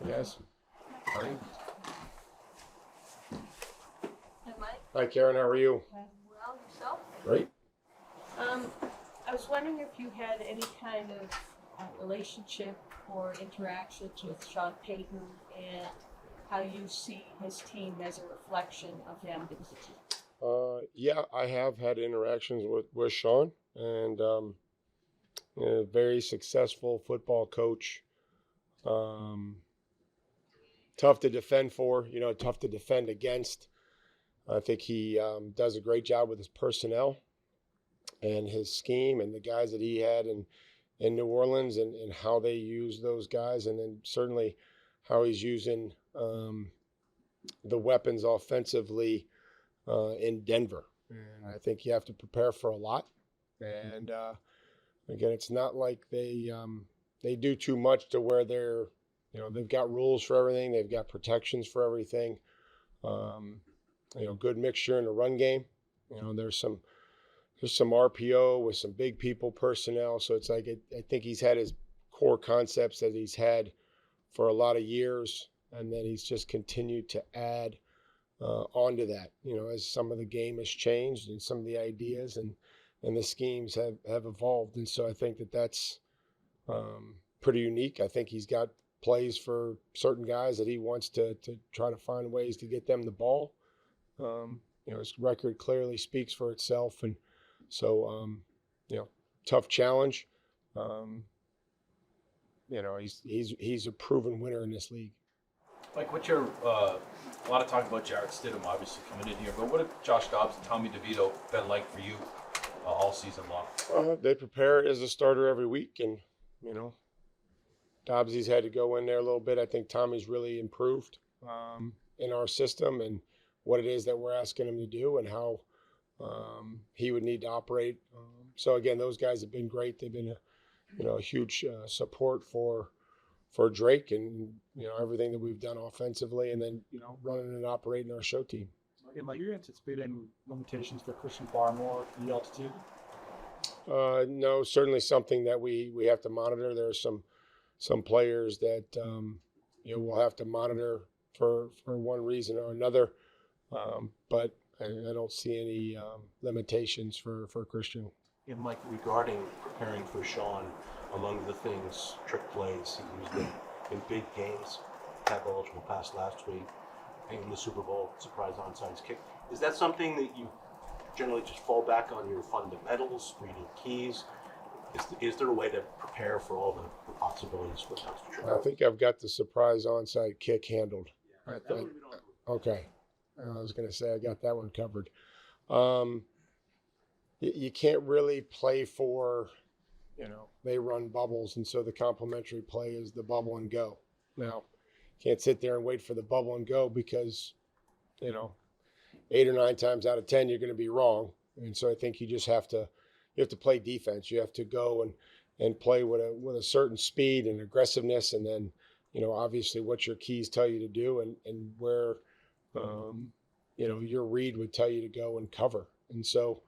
Yes. Hi. Hi, Mike. Hi, Karen. How are you? Well, yourself? Great. I was wondering if you had any kind of relationship or interactions with Sean Payton and how you see his team as a reflection of him. Yeah, I have had interactions with Sean, and a very successful football coach. Um, Tough to defend for, tough to defend against. I think he does a great job with his personnel and his scheme and the guys that he had in New Orleans and how they use those guys, and then certainly how he's using the weapons offensively in Denver. And I think you have to prepare for a lot. And again, it's not like they do too much to where they've got rules for everything, they've got protections for everything. Good mixture in the run game. There's some RPO with some big people personnel. So it's like I think he's had his core concepts that he's had for a lot of years, and then he's just continued to add onto that. As some of the game has changed and some of the ideas and the schemes have evolved, and so I think that's pretty unique. I think he's got plays for certain guys that he wants to try to find ways to get them the ball. His record clearly speaks for itself, and so tough challenge. He's a proven winner in this league. Like, what's your a lot of talk about Jarrett Stidham obviously coming in here, but what have Josh Dobbs and Tommy DeVito been like for you all season long? They prepare as a starter every week, and Dobbsy's had to go in there a little bit. I think Tommy's really improved in our system and what it is that we're asking him to do and how he would need to operate. So again, those guys have been great. They've been a huge support for Drake and everything that we've done offensively, and then running and operating our show team. And like, you're anticipating limitations for Christian Barmore, the altitude? No, certainly something that we have to monitor. There are some players that we'll have to monitor for one reason or another, but I don't see any limitations for Christian. And Mike, regarding preparing for Sean, among the things, trick plays, he used in big games, tackle eligible pass last week, in the Super Bowl, surprise onside kick. Is that something that you generally just fall back on your fundamentals, reading keys? Is there a way to prepare for all the possibilities when it comes to trick? I think I've got the surprise onside kick handled. Yeah, Okay. I was going to say I got that one covered. You can't really play for, they run bubbles, and so the complementary play is the bubble and go. Now, can't sit there and wait for the bubble and go because, 8 or 9 times out of 10 you're going to be wrong, and so I think you have to play defense. You have to go and play with a certain speed and aggressiveness, and then obviously what your keys tell you to do and where your read would tell you to go and cover. And so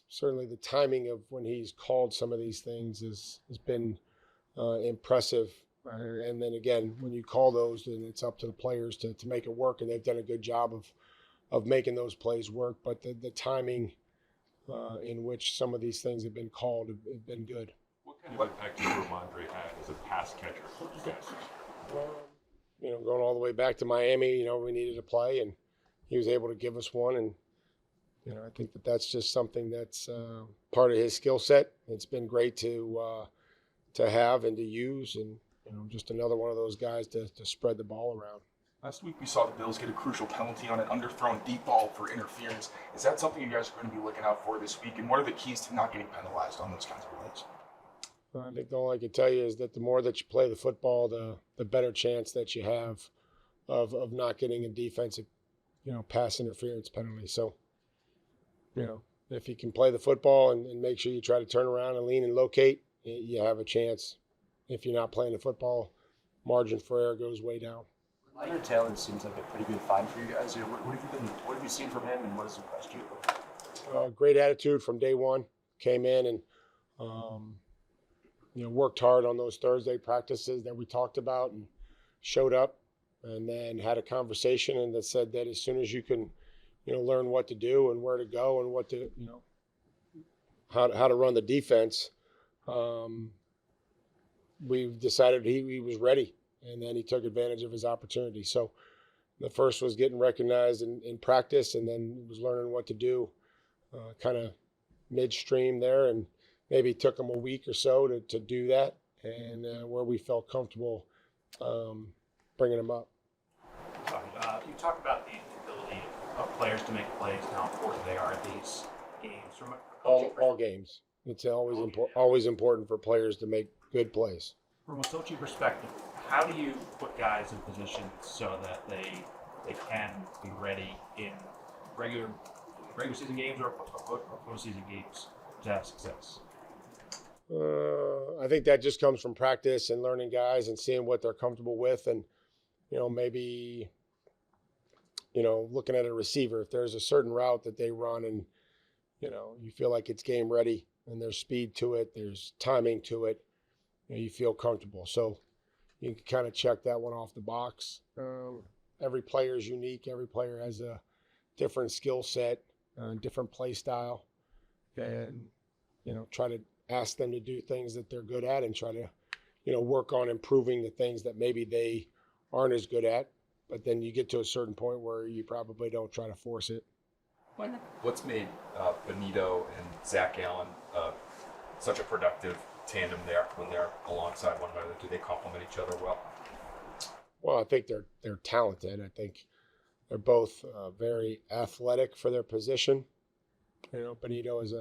certainly the timing of when he's called some of these things has been impressive. And then again, when you call those, then it's up to the players to make it work, and they've done a good job of making those plays work. But the timing in which some of these things have been called have been good. What kind of impact does Ramondre have as a pass catcher for you guys? Going all the way back to Miami, we needed a play, and he was able to give us one. And I think that's just something that's part of his skill set. It's been great to have and to use, and just another one of those guys to spread the ball around. Last week we saw the Bills get a crucial penalty on an underthrown deep ball for interference. Is that something you guys are going to be looking out for this week? And what are the keys to not getting penalized on those kinds of plays? I think all I can tell you is that the more that you play the football, the better chance that you have of not getting a defensive, pass interference penalty. So, if you can play the football and make sure you try to turn around and lean and locate, you have a chance. If you're not playing the football, margin for error goes way down. Leonard Taylor seems like a pretty good find for you guys. What have you seen from him, and what has impressed you? Great attitude from day one. Came in and worked hard on those Thursday practices that we talked about and showed up, and then had a conversation and that said that as soon as you can, learn what to do and where to go and what to, how to run the defense, we've decided he was ready, and then he took advantage of his opportunity. So the first was getting recognized in practice, and then was learning what to do kind of midstream there, and maybe it took him a week or so to do that, and where we felt comfortable bringing him up. You talk about the ability of players to make plays and how important they are at these games. From a All games. It's always important for players to make good plays. From a coaching perspective, how do you put guys in position so that they can be ready in regular season games or postseason games to have success? I think that just comes from practice and learning guys and seeing what they're comfortable with, and maybe looking at a receiver, if there's a certain route that they run and you feel like it's game ready and there's speed to it, there's timing to it, you feel comfortable. So you can kind of check that one off the box. Every player is unique. Every player has a different skill set, different play style, and try to ask them to do things that they're good at and try to work on improving the things that maybe they aren't as good at. But then you get to a certain point where you probably don't try to force it. What's made Benito and Zach Allen such a productive tandem there when they're alongside one another? Do they complement each other well? Well, I think they're talented. I think they're both very athletic for their position. Benito is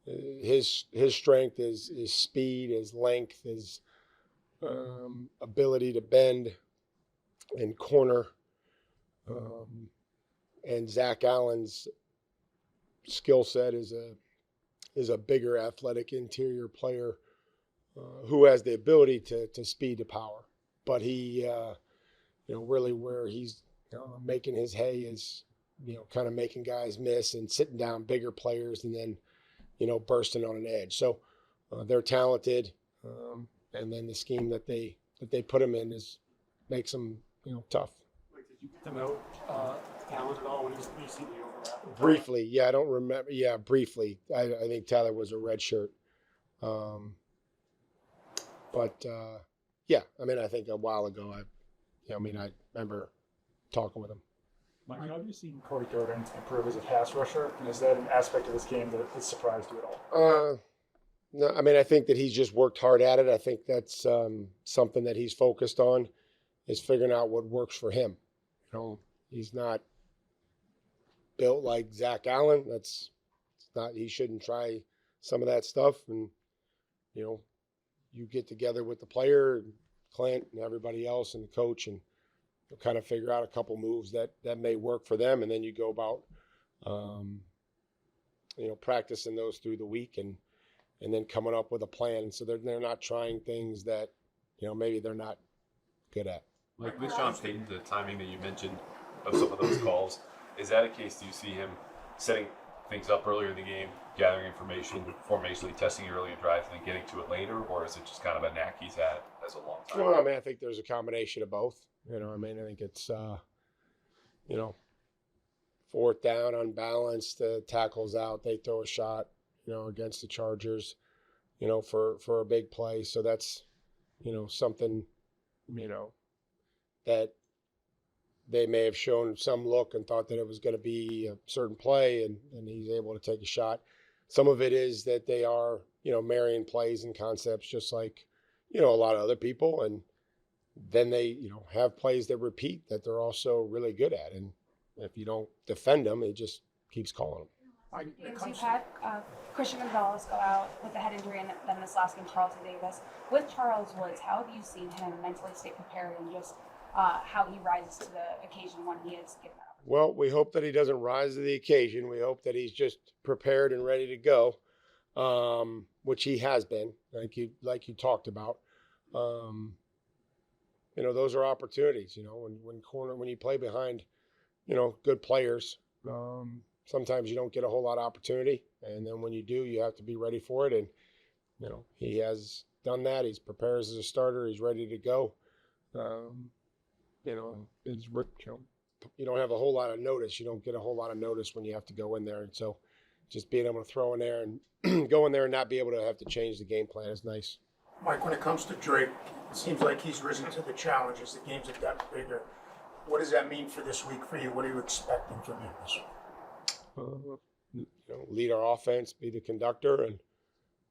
his strength is speed, his length, his ability to bend and corner. And Zach Allen's skill set is a bigger athletic interior player who has the ability to speed to power. But he, really where he's making his hay is, kind of making guys miss and sitting down bigger players and then, bursting on an edge. So they're talented, and then the scheme that they put them in makes them, tough. Like, did you get them out Allen at all when you see the overlap? Briefly, yeah, I don't remember. Yeah, briefly. I think Tyler was a red shirt. But yeah, I think a while ago, I remember talking with him. Mike, how have you seen Corey Jordan improve as a pass rusher? And is that an aspect of this game that has surprised you at all? No, I think that he's just worked hard at it. I think that's something that he's focused on, is figuring out what works for him. He's not built like Zach Allen. He shouldn't try some of that stuff. And, you get together with the player, Clint, and everybody else, and the coach, and you'll kind of figure out a couple moves that may work for them. And then you go about, practicing those through the week and then coming up with a plan. And so they're not trying things that, maybe they're not good at. Like with Sean Payton, the timing that you mentioned of some of those calls, is that a case? Do you see him setting things up earlier in the game, gathering information, formationally testing it early in drives, and then getting to it later, or is it just kind of a knack he's had as a long time? Well, I think there's a combination of both. I think it's, fourth down, unbalanced, tackles out, they throw a shot, against the Chargers, for a big play. So that's, something, that they may have shown some look and thought that it was going to be a certain play, and he's able to take a shot. Some of it is that they are, marrying plays and concepts just like, a lot of other people. And then they, have plays that repeat that they're also really good at. And if you don't defend them, it just keeps calling them. You've had Christian Gonzalez go out with a head injury, and then this last game, Carlton Davis. With Charles Woods, how have you seen him mentally stay prepared and just how he rises to the occasion when he is given that? Well, we hope that he doesn't rise to the occasion. We hope that he's just prepared and ready to go, which he has been, like you talked about. Those are opportunities. When you play behind, good players. Sometimes you don't get a whole lot of opportunity, and then when you do, you have to be ready for it. And he has done that. He's prepared as a starter. He's ready to go. You don't have a whole lot of notice. You don't get a whole lot of notice when you have to go in there. And so just being able to throw in there and go in there and not be able to have to change the game plan is nice. Mike, when it comes to Drake, it seems like he's risen to the challenge as the games have gotten bigger. What does that mean for this week for you? What are you expecting from him this week? Lead our offense, be the conductor, and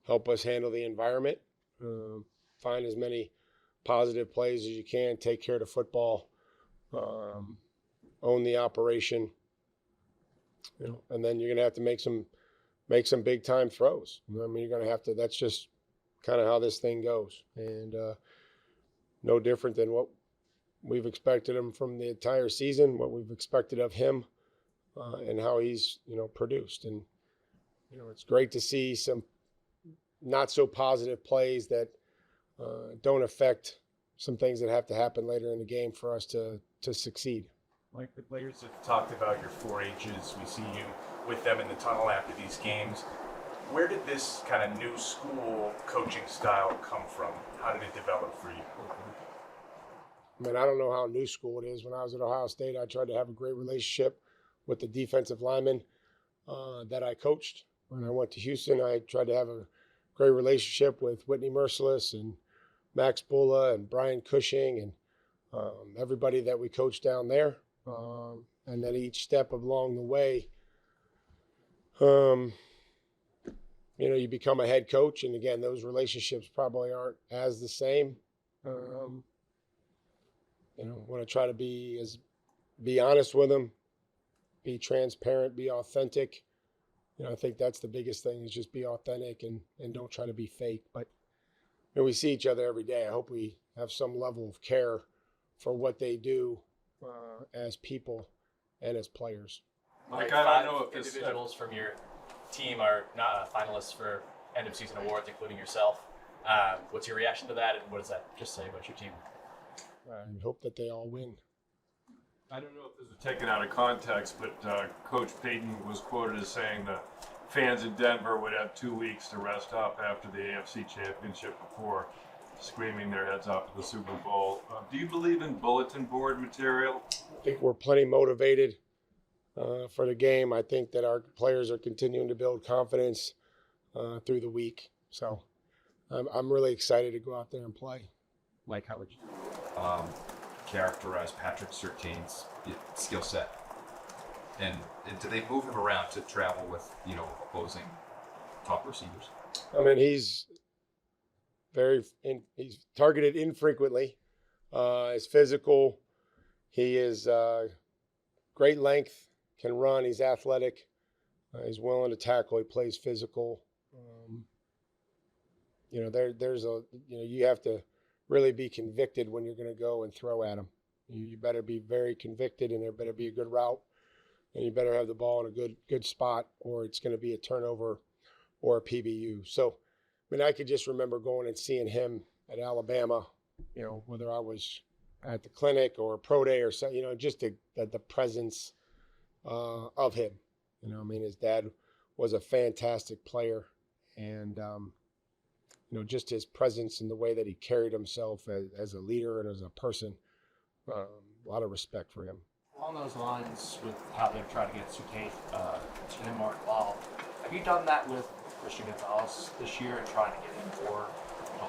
help us handle the environment. Find as many positive plays as you can. Take care of the football. Own the operation. And then you're going to have to make some big time throws. I mean, you're going to have to. That's just kind of how this thing goes, and no different than what we've expected him from the entire season. What we've expected of him, and how he's produced. And it's great to see some not so positive plays that don't affect some things that have to happen later in the game for us to succeed. Like the players have talked about your 4-H's. We see you with them in the tunnel after these games. Where did this kind of new school coaching style come from? How did it develop for you? I mean, I don't know how new school it is. When I was at Ohio State, I tried to have a great relationship with the defensive linemen that I coached. When I went to Houston, I tried to have a great relationship with Whitney Merciless and Max Bulla and Brian Cushing and everybody that we coached down there. And then each step along the way, you become a head coach. And again, those relationships probably aren't as the same. Want to try to be honest with them, be transparent, be authentic. I think that's the biggest thing is just be authentic and don't try to be fake. But we see each other every day. I hope we have some level of care for what they do as people and as players. Mike, I don't know if individuals from your team are not finalists for end of season awards, including yourself. What's your reaction to that, and what does that just say about your team? I hope that they all win. I don't know if this is taken out of context, but Coach Payton was quoted as saying that fans in Denver would have 2 weeks to rest up after the AFC Championship before screaming their heads off to the Super Bowl. Do you believe in bulletin board material? I think we're plenty motivated for the game. I think that our players are continuing to build confidence through the week. So I'm really excited to go out there and play. Mike, how would you characterize Patrick Surtain's skill set? And do they move him around to travel with, opposing top receivers? I mean, he's targeted infrequently. He's physical. He is great length, can run. He's athletic. He's willing to tackle. He plays physical. You have to really be convicted when you're going to go and throw at him. You better be very convicted, and there better be a good route, and you better have the ball in a good spot, or it's going to be a turnover or a PBU. So, I mean, I could just remember going and seeing him at Alabama, whether I was at the clinic or pro day or something, just the presence of him. His dad was a fantastic player, and just his presence and the way that he carried himself as a leader and as a person, a lot of respect for him. Along those lines, with how they've tried to get Surtain to him more involved, have you done that with Christian Gonzalez this year and trying to get him more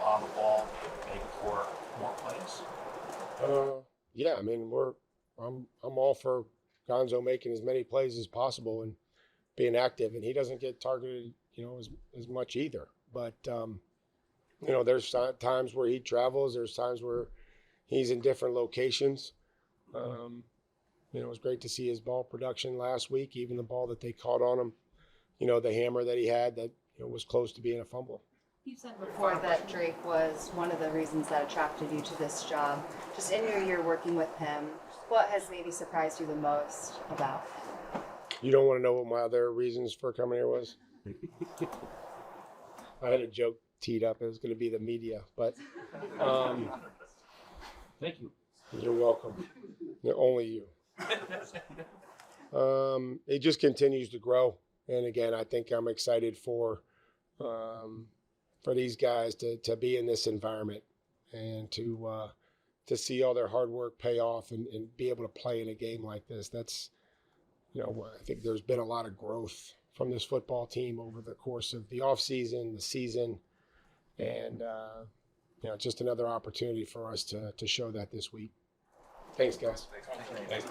on the ball, make for more plays? Yeah, I mean, I'm all for Gonzo making as many plays as possible and being active, and he doesn't get targeted, as much either. But there's times where he travels. There's times where he's in different locations. It was great to see his ball production last week, even the ball that they caught on him, the hammer that he had that was close to being a fumble. You said before that Drake was one of the reasons that attracted you to this job. Just in your year working with him, what has maybe surprised you the most about him? You don't want to know what my other reasons for coming here was? I had a joke teed up. It was going to be the media, but Thank you. You're welcome. Only you. It just continues to grow, and again, I think I'm excited for for these guys to be in this environment and to see all their hard work pay off and be able to play in a game like this. That's, I think there's been a lot of growth from this football team over the course of the offseason, the season, and just another opportunity for us to show that this week. Thanks, guys. Thanks.